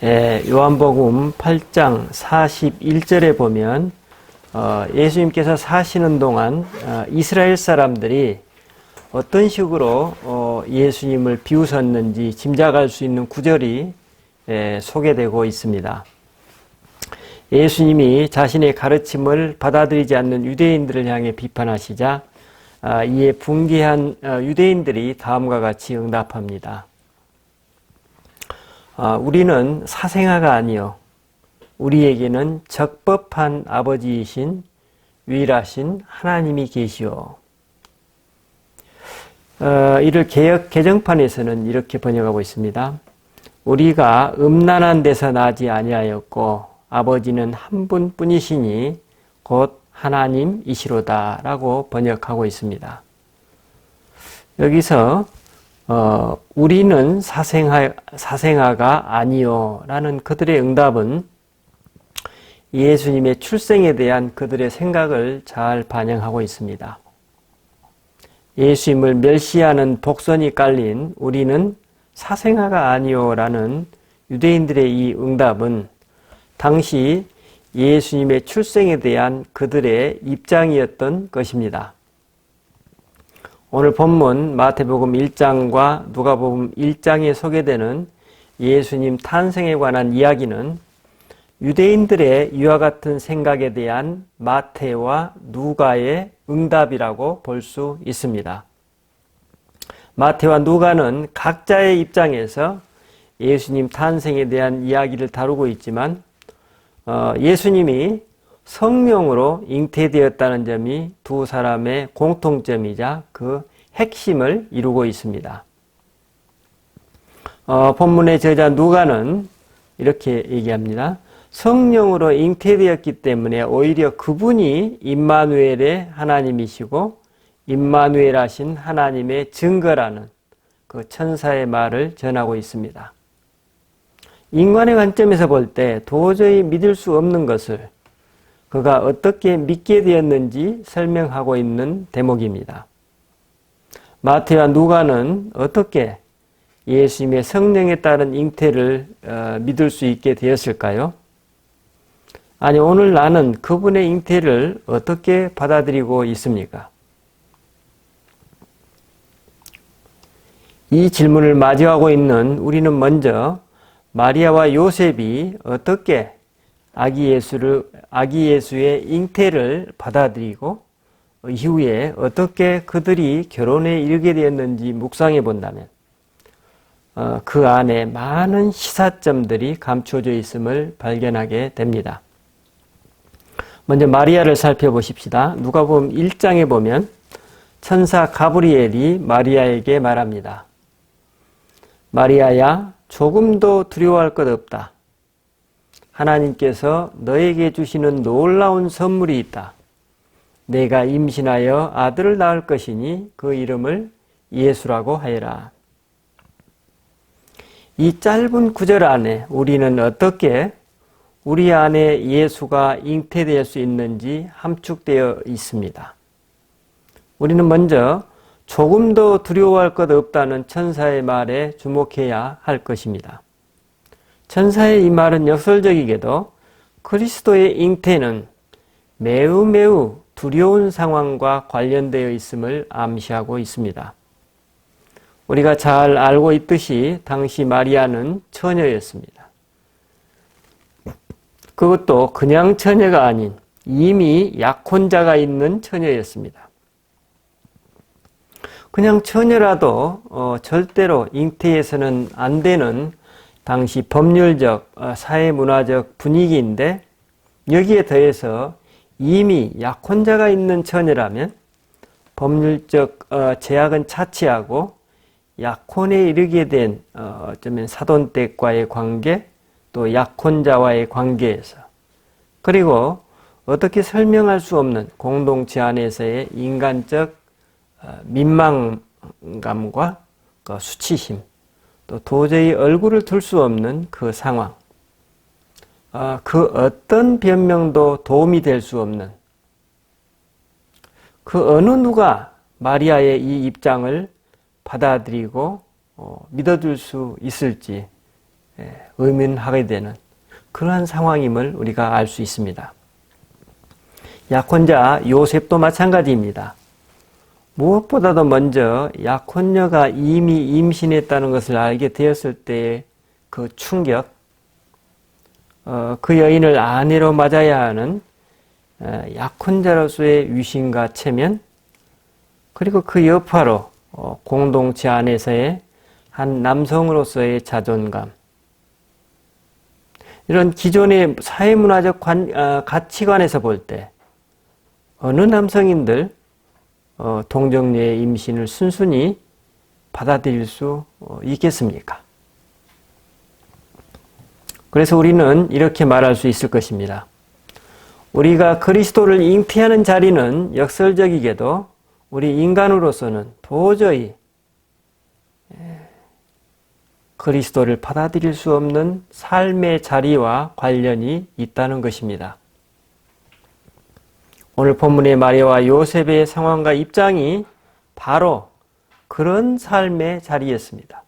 요한복음 8장 41절에 보면 예수님께서 사시는 동안 이스라엘 사람들이 어떤 식으로 예수님을 비웃었는지 짐작할 수 있는 구절이 소개되고 있습니다. 예수님이 자신의 가르침을 받아들이지 않는 유대인들을 향해 비판하시자 이에 분개한 유대인들이 다음과 같이 응답합니다. 우리는 사생아가 아니요 우리에게는 적법한 아버지이신 유일하신 하나님이 계시오. 이를 개역 개정판에서는 이렇게 번역하고 있습니다. 우리가 음란한 데서 나지 아니하였고 아버지는 한 분뿐이시니 곧 하나님이시로다 라고 번역하고 있습니다. 여기서 우리는 사생아가 아니요 라는 그들의 응답은 예수님의 출생에 대한 그들의 생각을 잘 반영하고 있습니다. 예수님을 멸시하는 복선이 깔린 우리는 사생아가 아니요 라는 유대인들의 이 응답은 당시 예수님의 출생에 대한 그들의 입장이었던 것입니다. 오늘 본문 마태복음 1장과 누가복음 1장에 소개되는 예수님 탄생에 관한 이야기는 유대인들의 이와 같은 생각에 대한 마태와 누가의 응답이라고 볼 수 있습니다. 마태와 누가는 각자의 입장에서 예수님 탄생에 대한 이야기를 다루고 있지만 예수님이 성령으로 잉태되었다는 점이 두 사람의 공통점이자 그 핵심을 이루고 있습니다. 본문의 저자 누가는 이렇게 얘기합니다. 성령으로 잉태되었기 때문에 오히려 그분이 임마누엘의 하나님이시고 임마누엘하신 하나님의 증거라는 그 천사의 말을 전하고 있습니다. 인간의 관점에서 볼 때 도저히 믿을 수 없는 것을 그가 어떻게 믿게 되었는지 설명하고 있는 대목입니다. 마태와 누가는 어떻게 예수님의 성령에 따른 잉태를 믿을 수 있게 되었을까요? 아니, 오늘 나는 그분의 잉태를 어떻게 받아들이고 있습니까? 이 질문을 마주하고 있는 우리는 먼저 마리아와 요셉이 어떻게 아기 예수의 잉태를 받아들이고 이후에 어떻게 그들이 결혼에 이르게 되었는지 묵상해 본다면 그 안에 많은 시사점들이 감춰져 있음을 발견하게 됩니다. 먼저 마리아를 살펴보십시다. 누가복음 1장에 보면 천사 가브리엘이 마리아에게 말합니다. 마리아야, 조금도 두려워할 것 없다. 하나님께서 너에게 주시는 놀라운 선물이 있다. 내가 임신하여 아들을 낳을 것이니 그 이름을 예수라고 하여라. 이 짧은 구절 안에 우리는 어떻게 우리 안에 예수가 잉태될 수 있는지 함축되어 있습니다. 우리는 먼저 조금도 두려워할 것 없다는 천사의 말에 주목해야 할 것입니다. 천사의 이 말은 역설적이게도 그리스도의 잉태는 매우 두려운 상황과 관련되어 있음을 암시하고 있습니다. 우리가 잘 알고 있듯이 당시 마리아는 처녀였습니다. 그것도 그냥 처녀가 아닌 이미 약혼자가 있는 처녀였습니다. 그냥 처녀라도 절대로 잉태해서는 안 되는 당시 법률적, 사회문화적 분위기인데 여기에 더해서 이미 약혼자가 있는 처녀라면 법률적 제약은 차치하고 약혼에 이르게 된 어쩌면 사돈댁과의 관계, 또 약혼자와의 관계에서 그리고 어떻게 설명할 수 없는 공동체 안에서의 인간적 민망감과 수치심, 또 도저히 얼굴을 들 수 없는 그 상황, 그 어떤 변명도 도움이 될 수 없는 그 어느 누가 마리아의 이 입장을 받아들이고 믿어줄 수 있을지 의문하게 되는 그러한 상황임을 우리가 알 수 있습니다. 약혼자 요셉도 마찬가지입니다. 무엇보다도 먼저 약혼녀가 이미 임신했다는 것을 알게 되었을 때의 그 충격, 그 여인을 아내로 맞아야 하는 약혼자로서의 위신과 체면, 그리고 그 여파로 공동체 안에서의 한 남성으로서의 자존감, 이런 기존의 사회문화적 가치관에서 볼 때 어느 남성인들 동정녀의 임신을 순순히 받아들일 수 있겠습니까? 그래서 우리는 이렇게 말할 수 있을 것입니다. 우리가 그리스도를 잉태하는 자리는 역설적이게도 우리 인간으로서는 도저히 그리스도를 받아들일 수 없는 삶의 자리와 관련이 있다는 것입니다. 오늘 본문의 마리아와 요셉의 상황과 입장이 바로 그런 삶의 자리였습니다.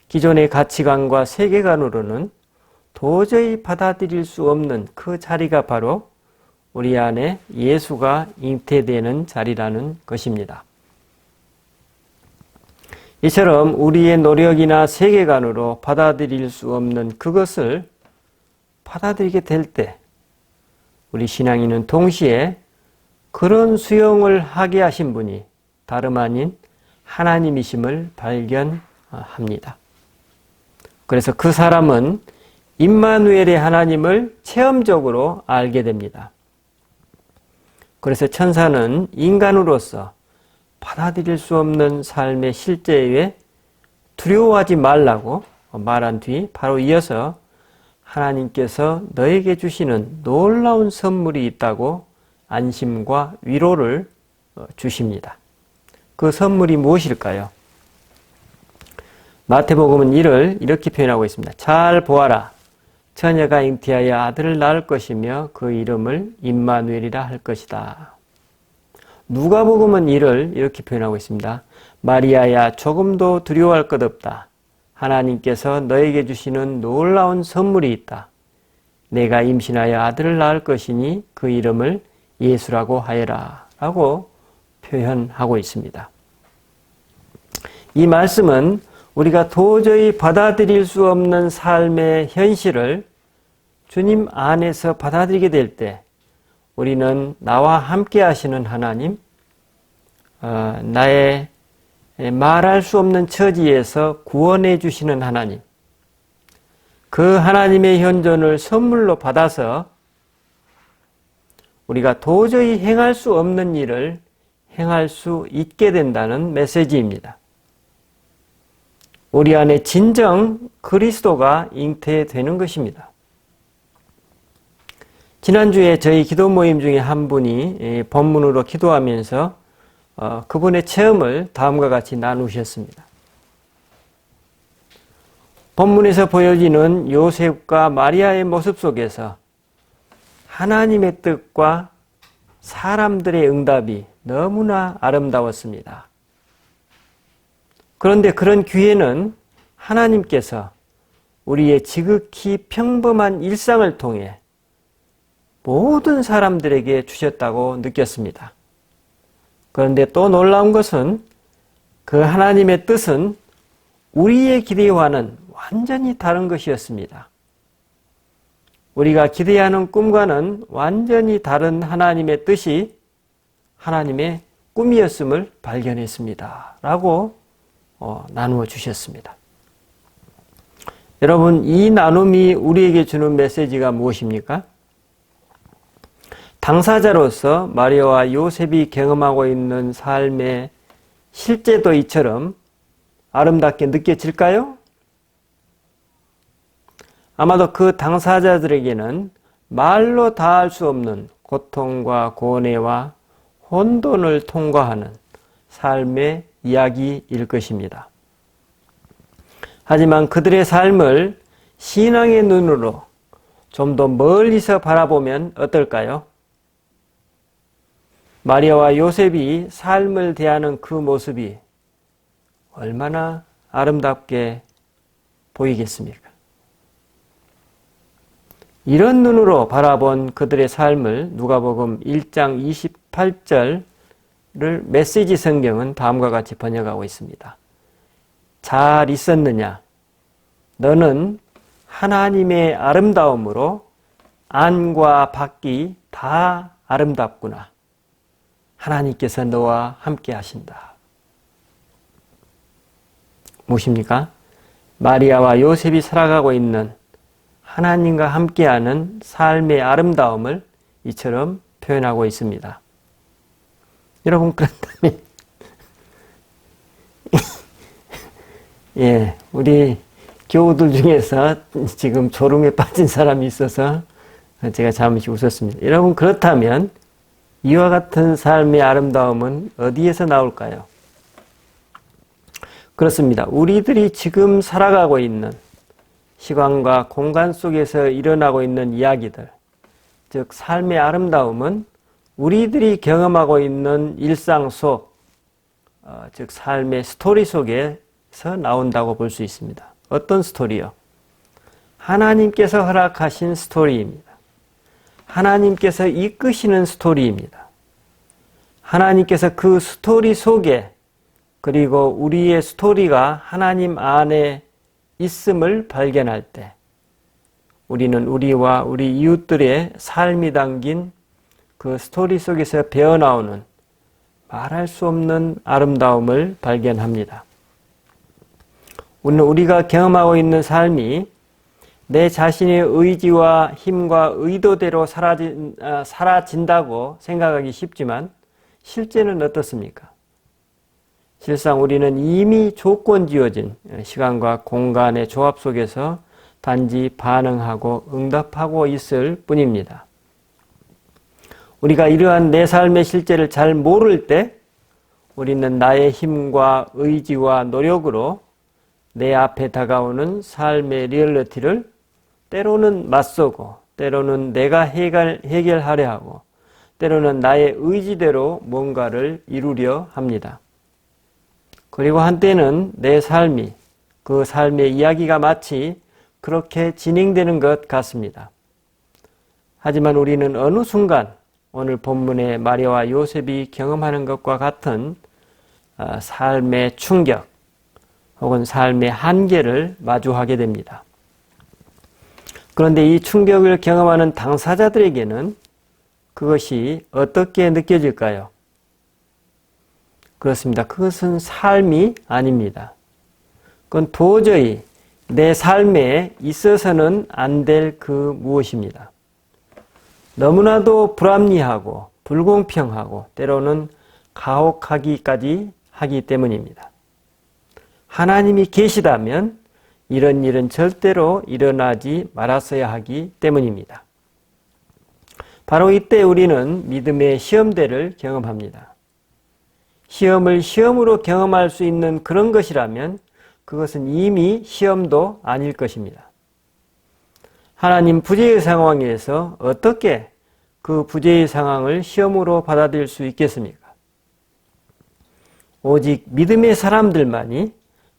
기존의 가치관과 세계관으로는 도저히 받아들일 수 없는 그 자리가 바로 우리 안에 예수가 잉태되는 자리라는 것입니다. 이처럼 우리의 노력이나 세계관으로 받아들일 수 없는 그것을 받아들이게 될 때 우리 신앙인은 동시에 그런 수용을 하게 하신 분이 다름 아닌 하나님이심을 발견합니다. 그래서 그 사람은 임마누엘의 하나님을 체험적으로 알게 됩니다. 그래서 천사는 인간으로서 받아들일 수 없는 삶의 실제에 두려워하지 말라고 말한 뒤 바로 이어서 하나님께서 너에게 주시는 놀라운 선물이 있다고 안심과 위로를 주십니다. 그 선물이 무엇일까요? 마태복음은 이를 이렇게 표현하고 있습니다. 잘 보아라. 처녀가 잉태하여 아들을 낳을 것이며 그 이름을 임마누엘이라 할 것이다. 누가복음은 이를 이렇게 표현하고 있습니다. 마리아야, 조금도 두려워할 것 없다. 하나님께서 너에게 주시는 놀라운 선물이 있다. 내가 임신하여 아들을 낳을 것이니 그 이름을 예수라고 하여라. 라고 표현하고 있습니다. 이 말씀은 우리가 도저히 받아들일 수 없는 삶의 현실을 주님 안에서 받아들이게 될 때 우리는 나와 함께 하시는 하나님, 나의 말할 수 없는 처지에서 구원해 주시는 하나님, 그 하나님의 현존을 선물로 받아서 우리가 도저히 행할 수 없는 일을 행할 수 있게 된다는 메시지입니다. 우리 안에 진정 그리스도가 잉태되는 것입니다. 지난주에 저희 기도 모임 중에 한 분이 본문으로 기도하면서 그분의 체험을 다음과 같이 나누셨습니다. 본문에서 보여지는 요셉과 마리아의 모습 속에서 하나님의 뜻과 사람들의 응답이 너무나 아름다웠습니다. 그런데 그런 기회는 하나님께서 우리의 지극히 평범한 일상을 통해 모든 사람들에게 주셨다고 느꼈습니다. 그런데 또 놀라운 것은 그 하나님의 뜻은 우리의 기대와는 완전히 다른 것이었습니다. 우리가 기대하는 꿈과는 완전히 다른 하나님의 뜻이 하나님의 꿈이었음을 발견했습니다. 라고 나누어 주셨습니다. 여러분, 이 나눔이 우리에게 주는 메시지가 무엇입니까? 당사자로서 마리아와 요셉이 경험하고 있는 삶의 실제도 이처럼 아름답게 느껴질까요? 아마도 그 당사자들에게는 말로 다할 수 없는 고통과 고뇌와 혼돈을 통과하는 삶의 이야기일 것입니다. 하지만 그들의 삶을 신앙의 눈으로 좀 더 멀리서 바라보면 어떨까요? 마리아와 요셉이 삶을 대하는 그 모습이 얼마나 아름답게 보이겠습니까? 이런 눈으로 바라본 그들의 삶을 누가복음 1장 28절을 메시지 성경은 다음과 같이 번역하고 있습니다. 잘 있었느냐? 너는 하나님의 아름다움으로 안과 밖이 다 아름답구나. 하나님께서 너와 함께 하신다. 무엇입니까? 마리아와 요셉이 살아가고 있는 하나님과 함께하는 삶의 아름다움을 이처럼 표현하고 있습니다. 여러분, 그렇다면 예, 우리 교우들 중에서 지금 졸음에 빠진 사람이 있어서 제가 잠시 웃었습니다. 여러분, 그렇다면 이와 같은 삶의 아름다움은 어디에서 나올까요? 그렇습니다. 우리들이 지금 살아가고 있는 시간과 공간 속에서 일어나고 있는 이야기들, 즉 삶의 아름다움은 우리들이 경험하고 있는 일상 속, 즉 삶의 스토리 속에서 나온다고 볼 수 있습니다. 어떤 스토리요? 하나님께서 허락하신 스토리입니다. 하나님께서 이끄시는 스토리입니다. 하나님께서 그 스토리 속에, 그리고 우리의 스토리가 하나님 안에 있음을 발견할 때 우리는 우리와 우리 이웃들의 삶이 담긴 그 스토리 속에서 배어나오는 말할 수 없는 아름다움을 발견합니다. 우리가 경험하고 있는 삶이 내 자신의 의지와 힘과 의도대로 사라진다고 생각하기 쉽지만 실제는 어떻습니까? 실상 우리는 이미 조건 지어진 시간과 공간의 조합 속에서 단지 반응하고 응답하고 있을 뿐입니다. 우리가 이러한 내 삶의 실제를 잘 모를 때 우리는 나의 힘과 의지와 노력으로 내 앞에 다가오는 삶의 리얼리티를 때로는 맞서고, 때로는 내가 해결하려 하고, 때로는 나의 의지대로 뭔가를 이루려 합니다. 그리고 한때는 내 삶이, 그 삶의 이야기가 마치 그렇게 진행되는 것 같습니다. 하지만 우리는 어느 순간 오늘 본문의 마리아와 요셉이 경험하는 것과 같은 삶의 충격 혹은 삶의 한계를 마주하게 됩니다. 그런데 이 충격을 경험하는 당사자들에게는 그것이 어떻게 느껴질까요? 그렇습니다. 그것은 삶이 아닙니다. 그건 도저히 내 삶에 있어서는 안 될 그 무엇입니다. 너무나도 불합리하고 불공평하고 때로는 가혹하기까지 하기 때문입니다. 하나님이 계시다면 이런 일은 절대로 일어나지 말았어야 하기 때문입니다. 바로 이때 우리는 믿음의 시험대를 경험합니다. 시험을 시험으로 경험할 수 있는 그런 것이라면 그것은 이미 시험도 아닐 것입니다. 하나님 부재의 상황에서 어떻게 그 부재의 상황을 시험으로 받아들일 수 있겠습니까? 오직 믿음의 사람들만이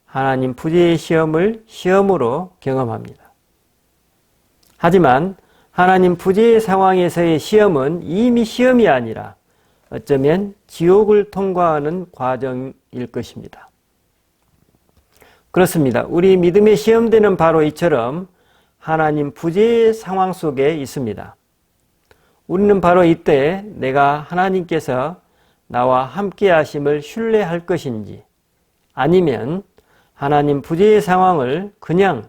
하나님 부재의 시험을 시험으로 경험합니다. 하지만 하나님 부재의 상황에서의 시험은 이미 시험이 아니라 어쩌면 지옥을 통과하는 과정일 것입니다. 그렇습니다. 우리 믿음의 시험대는 바로 이처럼 하나님 부재의 상황 속에 있습니다. 우리는 바로 이때 내가 하나님께서 나와 함께 하심을 신뢰할 것인지 아니면 하나님 부재의 상황을 그냥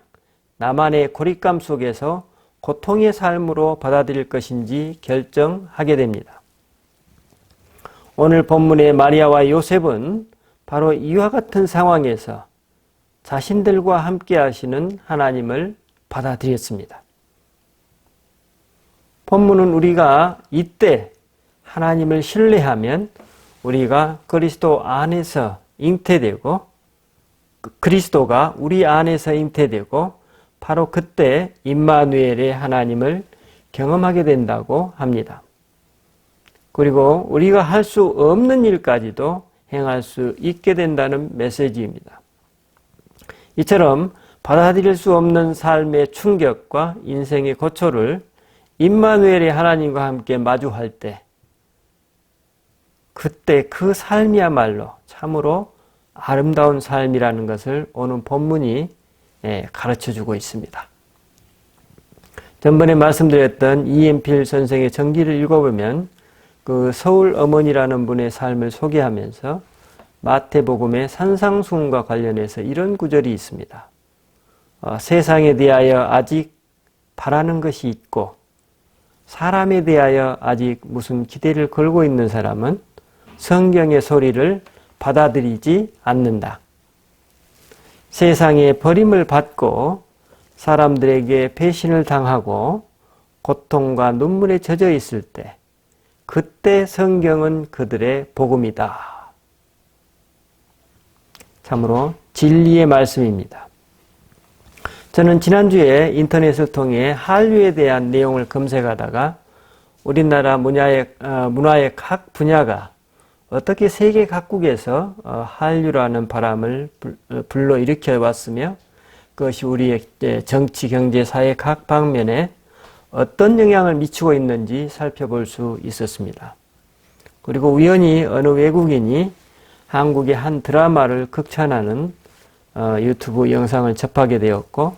나만의 고립감 속에서 고통의 삶으로 받아들일 것인지 결정하게 됩니다. 오늘 본문의 마리아와 요셉은 바로 이와 같은 상황에서 자신들과 함께 하시는 하나님을 받아들였습니다. 본문은 우리가 이때 하나님을 신뢰하면 우리가 그리스도 안에서 잉태되고 그리스도가 우리 안에서 잉태되고 바로 그때 임마누엘의 하나님을 경험하게 된다고 합니다. 그리고 우리가 할 수 없는 일까지도 행할 수 있게 된다는 메시지입니다. 이처럼 받아들일 수 없는 삶의 충격과 인생의 고초를 임마누엘의 하나님과 함께 마주할 때, 그때 그 삶이야말로 참으로 아름다운 삶이라는 것을 오늘 본문이 가르쳐주고 있습니다. 전번에 말씀드렸던 이엠필 선생의 전기를 읽어보면 그 서울 어머니라는 분의 삶을 소개하면서 마태복음의 산상수훈과 관련해서 이런 구절이 있습니다. 세상에 대하여 아직 바라는 것이 있고 사람에 대하여 아직 무슨 기대를 걸고 있는 사람은 성경의 소리를 받아들이지 않는다. 세상에 버림을 받고 사람들에게 배신을 당하고 고통과 눈물에 젖어 있을 때, 그때 성경은 그들의 복음이다. 참으로 진리의 말씀입니다. 저는 지난주에 인터넷을 통해 한류에 대한 내용을 검색하다가 우리나라 문화의 각 분야가 어떻게 세계 각국에서 한류라는 바람을 불러일으켜 왔으며 그것이 우리의 정치, 경제, 사회 각 방면에 어떤 영향을 미치고 있는지 살펴볼 수 있었습니다. 그리고 우연히 어느 외국인이 한국의 한 드라마를 극찬하는 유튜브 영상을 접하게 되었고,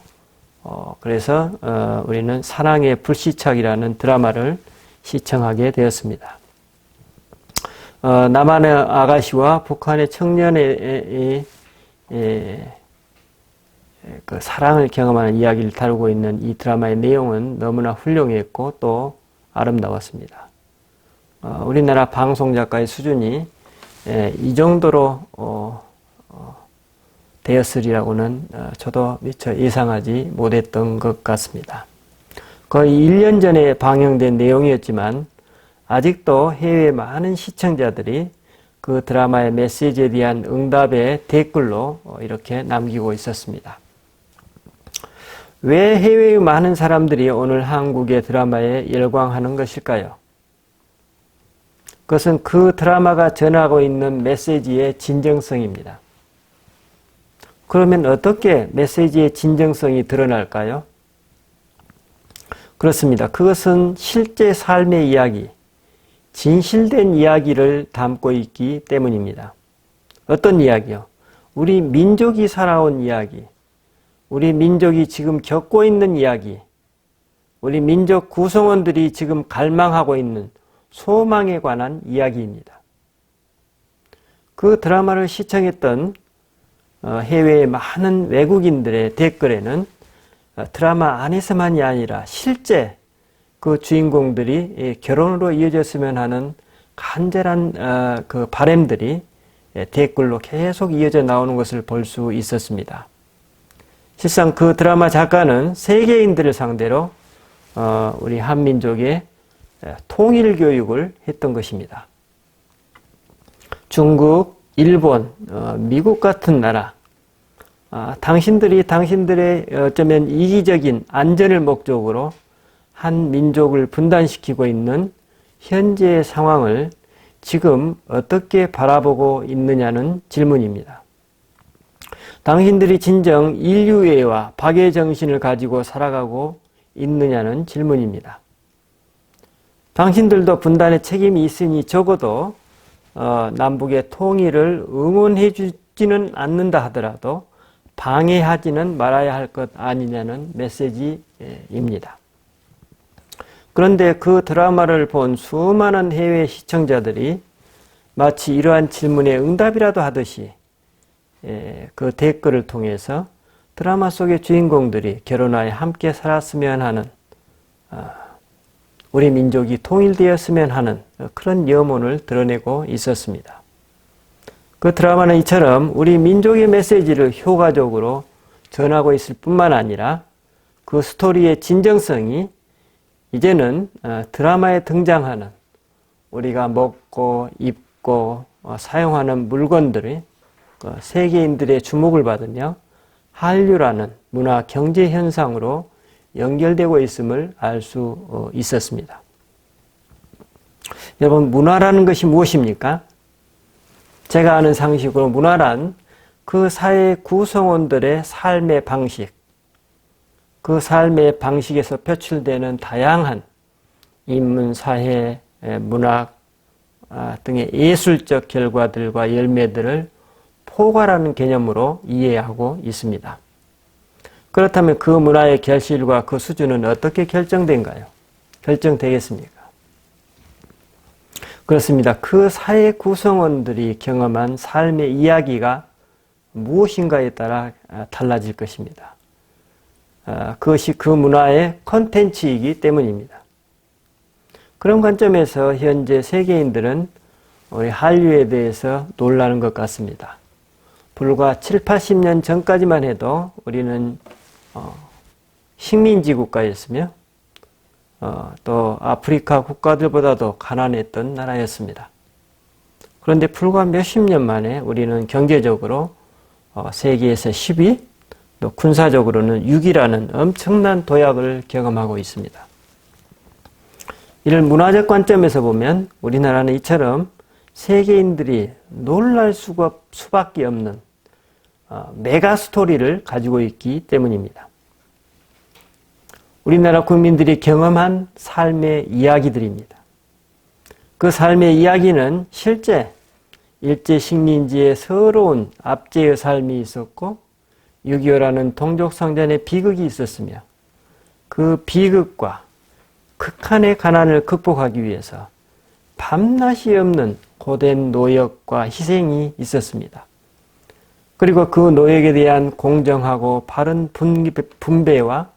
그래서 우리는 사랑의 불시착이라는 드라마를 시청하게 되었습니다. 남한의 아가씨와 북한의 청년의 그 사랑을 경험하는 이야기를 다루고 있는 이 드라마의 내용은 너무나 훌륭했고 또 아름다웠습니다. 우리나라 방송작가의 수준이 이 정도로 되었으리라고는 저도 미처 예상하지 못했던 것 같습니다. 거의 1년 전에 방영된 내용이었지만 아직도 해외의 많은 시청자들이 그 드라마의 메시지에 대한 응답의 댓글로 이렇게 남기고 있었습니다. 왜 해외의 많은 사람들이 오늘 한국의 드라마에 열광하는 것일까요? 그것은 그 드라마가 전하고 있는 메시지의 진정성입니다. 그러면 어떻게 메시지의 진정성이 드러날까요? 그렇습니다. 그것은 실제 삶의 이야기, 진실된 이야기를 담고 있기 때문입니다. 어떤 이야기요? 우리 민족이 살아온 이야기, 우리 민족이 지금 겪고 있는 이야기, 우리 민족 구성원들이 지금 갈망하고 있는 소망에 관한 이야기입니다. 그 드라마를 시청했던 해외의 많은 외국인들의 댓글에는 드라마 안에서만이 아니라 실제 그 주인공들이 결혼으로 이어졌으면 하는 간절한 그 바람들이 댓글로 계속 이어져 나오는 것을 볼 수 있었습니다. 실상 그 드라마 작가는 세계인들을 상대로 우리 한민족의 통일 교육을 했던 것입니다. 중국, 일본, 미국 같은 나라, 당신들이 당신들의 어쩌면 이기적인 안전을 목적으로 한 민족을 분단시키고 있는 현재의 상황을 지금 어떻게 바라보고 있느냐는 질문입니다. 당신들이 진정 인류애와 박애 정신을 가지고 살아가고 있느냐는 질문입니다. 당신들도 분단의 책임이 있으니 적어도 남북의 통일을 응원해 주지는 않는다 하더라도 방해하지는 말아야 할 것 아니냐는 메시지입니다. 그런데 그 드라마를 본 수많은 해외 시청자들이 마치 이러한 질문에 응답이라도 하듯이 그 댓글을 통해서 드라마 속의 주인공들이 결혼하여 함께 살았으면 하는, 우리 민족이 통일되었으면 하는 그런 염원을 드러내고 있었습니다. 그 드라마는 이처럼 우리 민족의 메시지를 효과적으로 전하고 있을 뿐만 아니라 그 스토리의 진정성이 이제는 드라마에 등장하는 우리가 먹고 입고 사용하는 물건들이 세계인들의 주목을 받으며 한류라는 문화 경제 현상으로 연결되고 있음을 알 수 있었습니다. 여러분, 문화라는 것이 무엇입니까? 제가 아는 상식으로 문화란 그 사회 구성원들의 삶의 방식, 그 삶의 방식에서 표출되는 다양한 인문, 사회, 문학 등의 예술적 결과들과 열매들을 포괄하는 개념으로 이해하고 있습니다. 그렇다면 그 문화의 결실과 그 수준은 어떻게 결정된가요? 결정되겠습니까? 그렇습니다. 그 사회 구성원들이 경험한 삶의 이야기가 무엇인가에 따라 달라질 것입니다. 그것이 그 문화의 콘텐츠이기 때문입니다. 그런 관점에서 현재 세계인들은 우리 한류에 대해서 놀라는 것 같습니다. 불과 7, 80년 전까지만 해도 우리는 식민지 국가였으며 또 아프리카 국가들보다도 가난했던 나라였습니다. 그런데 불과 몇십 년 만에 우리는 경제적으로 세계에서 10위, 또 군사적으로는 6위라는 엄청난 도약을 경험하고 있습니다. 이를 문화적 관점에서 보면 우리나라는 이처럼 세계인들이 놀랄 수밖에 없는 메가 스토리를 가지고 있기 때문입니다. 우리나라 국민들이 경험한 삶의 이야기들입니다. 그 삶의 이야기는 실제 일제 식민지의 서러운 압제의 삶이 있었고 6.25라는 동족상전의 비극이 있었으며 그 비극과 극한의 가난을 극복하기 위해서 밤낮이 없는 고된 노역과 희생이 있었습니다. 그리고 그 노역에 대한 공정하고 바른 분배와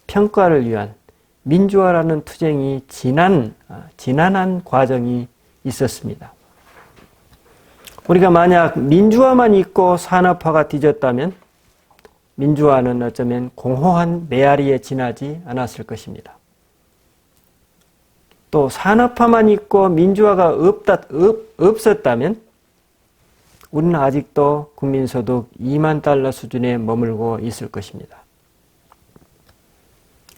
평가를 위한 민주화라는 투쟁이 지난한 과정이 있었습니다. 우리가 만약 민주화만 있고 산업화가 뒤졌다면 민주화는 어쩌면 공허한 메아리에 지나지 않았을 것입니다. 또 산업화만 있고 민주화가 없었다면 우리는 아직도 국민소득 2만 달러 수준에 머물고 있을 것입니다.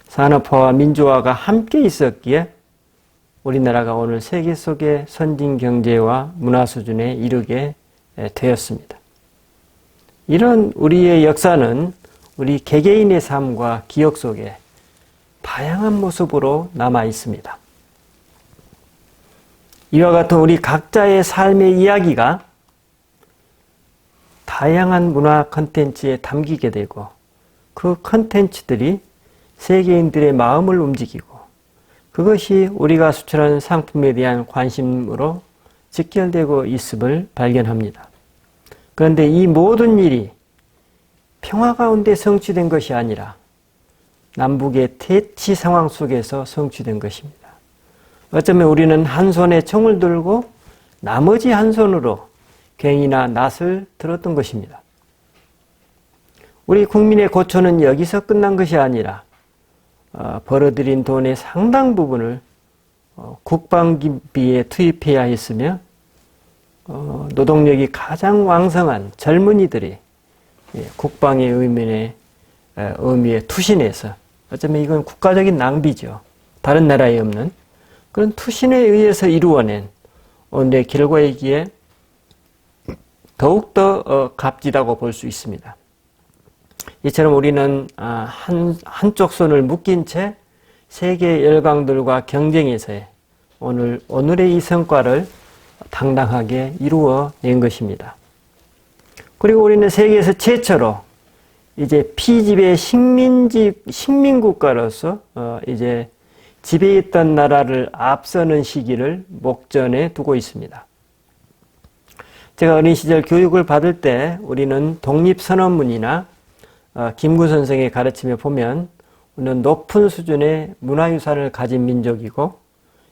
산업화와 민주화가 함께 있었기에 우리나라가 오늘 세계 속의 선진 경제와 문화 수준에 이르게 되었습니다. 이런 우리의 역사는 우리 개개인의 삶과 기억 속에 다양한 모습으로 남아 있습니다. 이와 같은 우리 각자의 삶의 이야기가 다양한 문화 콘텐츠에 담기게 되고 그 콘텐츠들이 세계인들의 마음을 움직이고 그것이 우리가 수출하는 상품에 대한 관심으로 직결되고 있음을 발견합니다. 그런데 이 모든 일이 평화 가운데 성취된 것이 아니라 남북의 대치 상황 속에서 성취된 것입니다. 어쩌면 우리는 한 손에 총을 들고 나머지 한 손으로 괭이나 낫을 들었던 것입니다. 우리 국민의 고초는 여기서 끝난 것이 아니라 벌어들인 돈의 상당 부분을 국방비에 투입해야 했으며 노동력이 가장 왕성한 젊은이들이 국방의 의미에 투신해서 어쩌면 이건 국가적인 낭비죠. 다른 나라에 없는 그런 투신에 의해서 이루어낸 오늘의 결과이기에 더욱더 값지다고 볼 수 있습니다. 이처럼 우리는 한쪽 손을 묶인 채 세계 열강들과 경쟁에서의 오늘의 이 성과를 당당하게 이루어낸 것입니다. 그리고 우리는 세계에서 최초로 이제 피지배 식민국가로서 이제 지배했던 나라를 앞서는 시기를 목전에 두고 있습니다. 제가 어린 시절 교육을 받을 때 우리는 독립선언문이나 김구 선생의 가르침에 보면 우리는 높은 수준의 문화유산을 가진 민족이고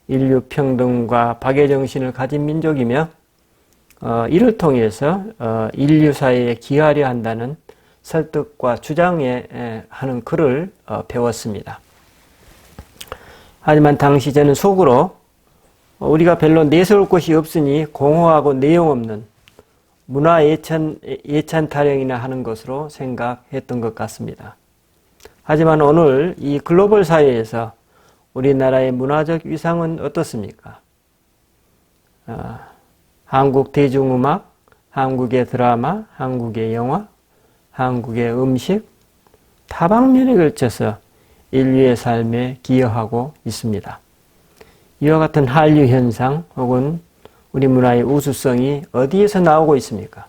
인류 평등과 박애정신을 가진 민족이며 이를 통해서 인류 사회에 기여하려 한다는 설득과 주장에 하는 글을 배웠습니다. 하지만 당시 저는 속으로 우리가 별로 내세울 곳이 없으니 공허하고 내용 없는 문화 예찬 타령이나 하는 것으로 생각했던 것 같습니다. 하지만 오늘 이 글로벌 사회에서 우리나라의 문화적 위상은 어떻습니까? 한국 대중음악, 한국의 드라마, 한국의 영화, 한국의 음식, 다방면에 걸쳐서 인류의 삶에 기여하고 있습니다. 이와 같은 한류 현상 혹은 우리 문화의 우수성이 어디에서 나오고 있습니까?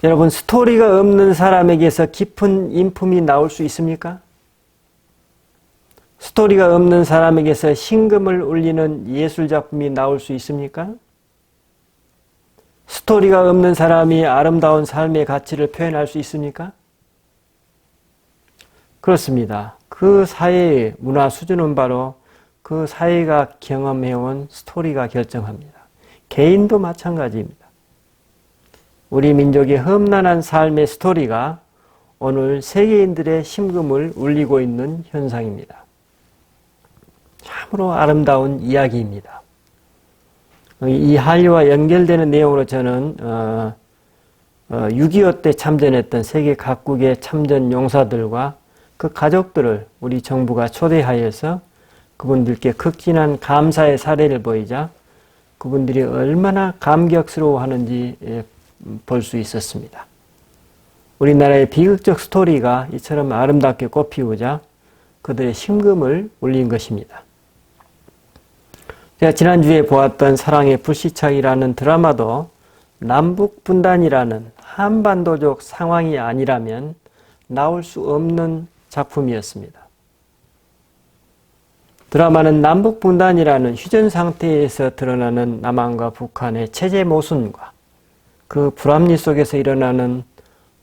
여러분, 스토리가 없는 사람에게서 깊은 인품이 나올 수 있습니까? 스토리가 없는 사람에게서 심금을 울리는 예술작품이 나올 수 있습니까? 스토리가 없는 사람이 아름다운 삶의 가치를 표현할 수 있습니까? 그렇습니다. 그 사회의 문화 수준은 바로 그 사회가 경험해온 스토리가 결정합니다. 개인도 마찬가지입니다. 우리 민족의 험난한 삶의 스토리가 오늘 세계인들의 심금을 울리고 있는 현상입니다. 참으로 아름다운 이야기입니다. 이 한류와 연결되는 내용으로 저는 6.25 때 참전했던 세계 각국의 참전 용사들과 그 가족들을 우리 정부가 초대하여서 그분들께 극진한 감사의 사례를 보이자 그분들이 얼마나 감격스러워하는지 볼 수 있었습니다. 우리나라의 비극적 스토리가 이처럼 아름답게 꽃피우자 그들의 심금을 울린 것입니다. 제가 지난주에 보았던 사랑의 불시착이라는 드라마도 남북분단이라는 한반도적 상황이 아니라면 나올 수 없는 작품이었습니다. 드라마는 남북분단이라는 휴전 상태에서 드러나는 남한과 북한의 체제 모순과 그 불합리 속에서 일어나는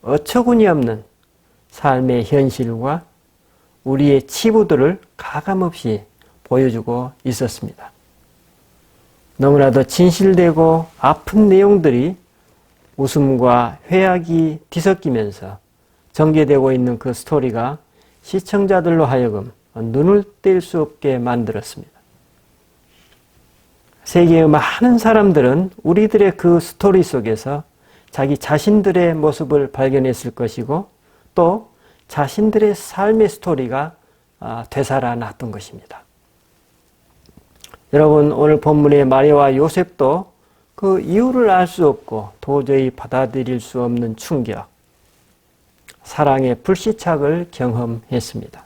어처구니 없는 삶의 현실과 우리의 치부들을 가감없이 보여주고 있었습니다. 너무나도 진실되고 아픈 내용들이 웃음과 회악이 뒤섞이면서 전개되고 있는 그 스토리가 시청자들로 하여금 눈을 뗄 수 없게 만들었습니다. 세계의 많은 사람들은 우리들의 그 스토리 속에서 자기 자신들의 모습을 발견했을 것이고 또 자신들의 삶의 스토리가 되살아났던 것입니다. 여러분, 오늘 본문의 마리아와 요셉도 그 이유를 알 수 없고 도저히 받아들일 수 없는 충격, 사랑의 불시착을 경험했습니다.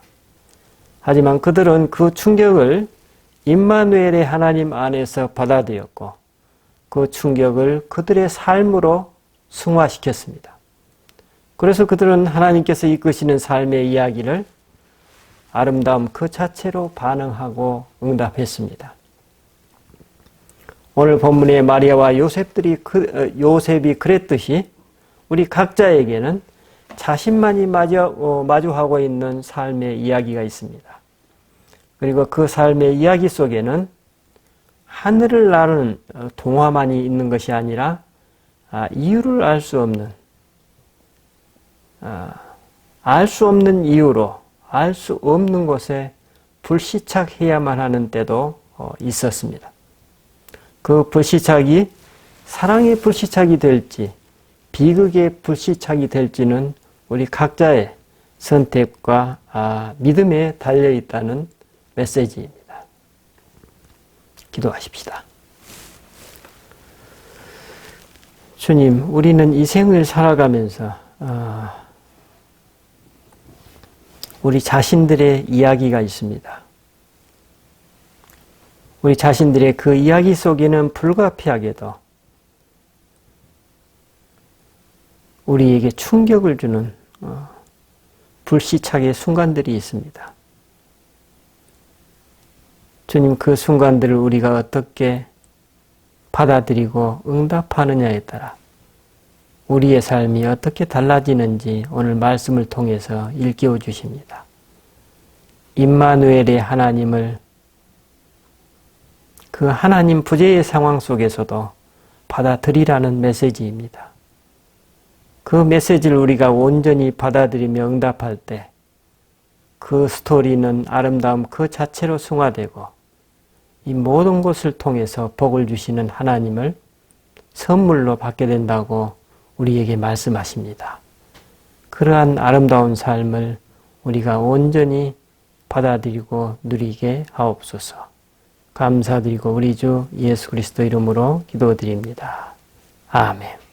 하지만 그들은 그 충격을 임마누엘의 하나님 안에서 받아들였고 그 충격을 그들의 삶으로 승화시켰습니다. 그래서 그들은 하나님께서 이끄시는 삶의 이야기를 아름다움 그 자체로 반응하고 응답했습니다. 오늘 본문의 마리아와 요셉이 그랬듯이 우리 각자에게는 자신만이 마주하고 있는 삶의 이야기가 있습니다. 그리고 그 삶의 이야기 속에는 하늘을 나르는 동화만이 있는 것이 아니라 이유를 알 수 없는 이유로 알 수 없는 곳에 불시착해야만 하는 때도 있었습니다. 그 불시착이 사랑의 불시착이 될지 비극의 불시착이 될지는 우리 각자의 선택과 믿음에 달려있다는 메시지입니다. 기도하십시다. 주님, 우리는 이 생을 살아가면서 우리 자신들의 이야기가 있습니다. 우리 자신들의 그 이야기 속에는 불가피하게도 우리에게 충격을 주는 불시착의 순간들이 있습니다. 주님, 그 순간들을 우리가 어떻게 받아들이고 응답하느냐에 따라 우리의 삶이 어떻게 달라지는지 오늘 말씀을 통해서 일깨워 주십니다. 임마누엘의 하나님을 그 하나님 부재의 상황 속에서도 받아들이라는 메시지입니다. 그 메시지를 우리가 온전히 받아들이며 응답할 때 그 스토리는 아름다움 그 자체로 승화되고 이 모든 것을 통해서 복을 주시는 하나님을 선물로 받게 된다고 우리에게 말씀하십니다. 그러한 아름다운 삶을 우리가 온전히 받아들이고 누리게 하옵소서. 감사드리고 우리 주 예수 그리스도 이름으로 기도드립니다. 아멘.